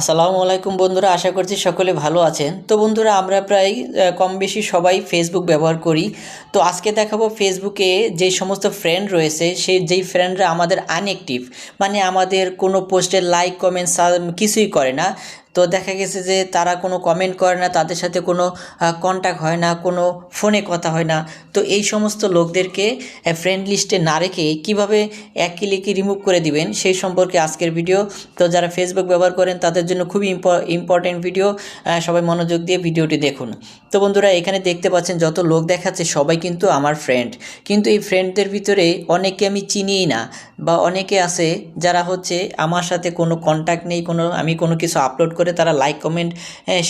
আসসালামু আলাইকুম বন্ধুরা, আশা করছি সকলে ভালো আছেন। তো বন্ধুরা, আমরা প্রায় কম বেশি সবাই ফেসবুক ব্যবহার করি। তো আজকে দেখাবো ফেসবুকে যে সমস্ত ফ্রেন্ড রয়েছে, যেই ফ্রেন্ডরা আমাদের আনঅ্যাক্টিভ, মানে আমাদের কোনো পোস্টের লাইক কমেন্ট কিছুই করে না। তো দেখা গেছে যে তারা কোনো কমেন্ট করে না, তাদের সাথে কোনো কন্ট্যাক্ট হয় না, কোনো ফোনে কথা হয় না। তো এই সমস্ত লোকদেরকে ফ্রেন্ড লিস্টে না রেখে কীভাবে এক ক্লিকে রিমুভ করে দিবেন সেই সম্পর্কে আজকের ভিডিও। তো যারা ফেসবুক ব্যবহার করেন তাদের জন্য খুবই ইম্পর্টেন্ট ভিডিও, সবাই মনোযোগ দিয়ে ভিডিওটি দেখুন। তো বন্ধুরা, এখানে দেখতে পাচ্ছেন যত লোক দেখাচ্ছে সবাই কিন্তু আমার ফ্রেন্ড, কিন্তু এই ফ্রেন্ডদের ভিতরে অনেকে আমি চিনিই না, বা অনেকে আছে যারা হচ্ছে আমার সাথে কোনো কন্ট্যাক্ট নেই, আমি কোনো কিছু আপলোড করে তারা লাইক কমেন্ট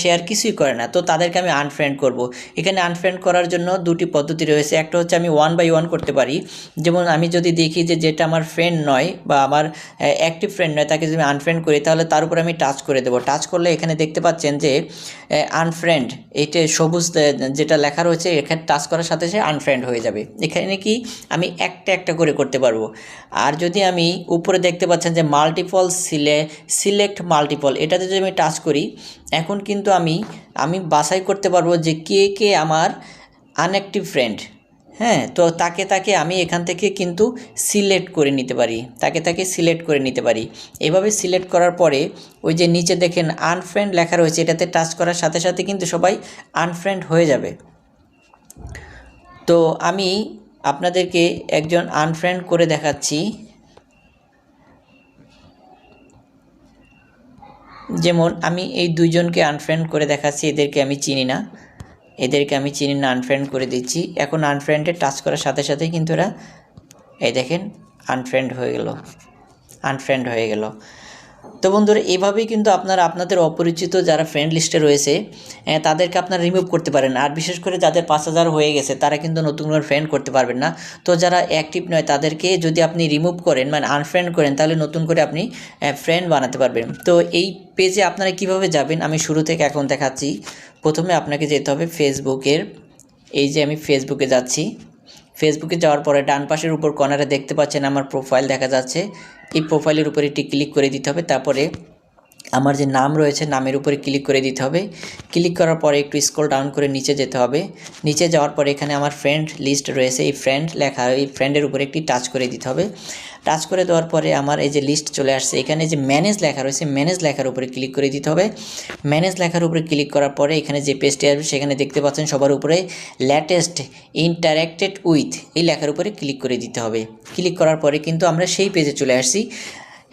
শেয়ার কিছুই করে না। তো তাদেরকে আমি আনফ্রেন্ড করব। এখানে আনফ্রেন্ড করার জন্য দুটি পদ্ধতি রয়েছে। একটা হচ্ছে আমি 1 বাই 1 করতে পারি। যেমন আমি যদি দেখি যে যেটা আমার ফ্রেন্ড নয় বা আমার অ্যাক্টিভ ফ্রেন্ড নয়, তাকে যদি আমি আনফ্রেন্ড করি তাহলে তার উপর আমি টাচ করে দেবো। টাচ করলে এখানে দেখতে পাচ্ছেন যে আনফ্রেন্ড, এইটা সবুজ যেটা লেখা রয়েছে, এখানে টাচ করার সাথে সে আনফ্রেন্ড হয়ে যাবে। এখানে কি আমি একটা একটা করে করতে পারবো। আর যদি আমি উপরে দেখতে পাচ্ছেন যে মাল্টিপল সিলেক্ট মাল্টিপল, এটাতে যদি আমি টাচ করি, এখন কিন্তু আমি বাছাই করতে পারবো যে কে কে আমার আনঅ্যাক্টিভ ফ্রেন্ড। হ্যাঁ, তো তাকে আমি এখান থেকে কিন্তু সিলেক্ট করে নিতে পারি। এভাবে সিলেক্ট করার পরে ওই যে নিচে দেখেন আনফ্রেন্ড লেখা রয়েছে, এটাতে টাচ করার সাথে সাথে কিন্তু সবাই আনফ্রেন্ড হয়ে যাবে। তো আমি আপনাদেরকে একজন আনফ্রেন্ড করে দেখাচ্ছি। যেমন আমি এই দুইজনকে আনফ্রেন্ড করে দেখাচ্ছি, এদেরকে আমি চিনি না, আনফ্রেন্ড করে দিচ্ছি। এখন আনফ্রেন্ডে টাচ করার সাথে সাথেই কিন্তু এরা, এই দেখেন, আনফ্রেন্ড হয়ে গেল। তো বন্ধুরা, এভাবেই কিন্তু আপনারা আপনাদের অপরিচিত যারা ফ্রেন্ড লিস্টে রয়েছে তাদেরকে আপনারা রিমুভ করতে পারেন। আর বিশেষ করে যাদের 5000 হয়ে গেছে তারা কিন্তু নতুন করে ফ্রেন্ড করতে পারবেন না। তো যারা অ্যাক্টিভ নয় তাদেরকে যদি আপনি রিমুভ করেন, মানে আনফ্রেন্ড করেন, তাহলে নতুন করে আপনি ফ্রেন্ড বানাতে পারবেন। তো এই পেজে আপনারা কিভাবে যাবেন আমি শুরু থেকে এখন দেখাচ্ছি। প্রথমে আপনাকে যেতে হবে ফেসবুকের, এই যে আমি ফেসবুকে যাচ্ছি। ফেসবুকে যাওয়ার পরে ডান পাশের উপর কর্নারে দেখতে পাচ্ছেন আমার প্রোফাইল দেখা যাচ্ছে। এই প্রোফাইলের উপরে একটি ক্লিক করে দিতে হবে। তারপরে আমার যে নাম রয়েছে নামের উপরে ক্লিক করে দিতে হবে। ক্লিক করার পরে একটু স্ক্রল ডাউন করে নিচে যেতে হবে। নিচে যাওয়ার পরে এখানে আমার ফ্রেন্ড লিস্ট রয়েছে, এই ফ্রেন্ড লেখা, এই ফ্রেন্ডের উপরে একটি টাচ করে দিতে হবে। টাচ করে দেওয়ার পরে আমার এই যে লিস্ট চলে আসছে, এখানে যে ম্যানেজ লেখা রয়েছে, ম্যানেজ লেখার উপরে ক্লিক করে দিতে হবে। ম্যানেজ লেখার উপরে ক্লিক করার পরে এখানে যে পেজটি আসবে সেখানে দেখতে পাচ্ছেন সবার উপরে লেটেস্ট ইন্টারেক্টেড উইথ, এই লেখার উপরে ক্লিক করে দিতে হবে। ক্লিক করার পরে কিন্তু আমরা সেই পেজে চলে আসছি।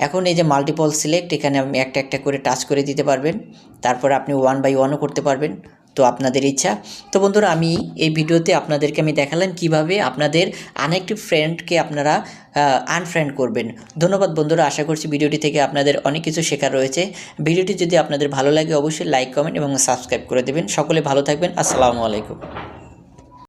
এখন এই যে মাল্টিপল সিলেক্ট, এখানে আপনি একটা একটা করে টাচ করে দিতে পারবেন। তারপর আপনি 1 বাই 1ও করতে পারবেন, তো আপনাদের ইচ্ছা। তো বন্ধুরা, আমি এই ভিডিওতে আপনাদেরকে দেখালাম কিভাবে আপনাদের আনঅ্যাক্টিভ ফ্রেন্ডকে আপনারা আনফ্রেন্ড করবেন। ধন্যবাদ বন্ধুরা, আশা করছি ভিডিওটি থেকে আপনাদের অনেক কিছু শেখার রয়েছে। ভিডিওটি যদি আপনাদের ভালো লাগে অবশ্যই লাইক, কমেন্ট এবং সাবস্ক্রাইব করে দেবেন। সকলে ভালো থাকবেন। আসসালামু আলাইকুম।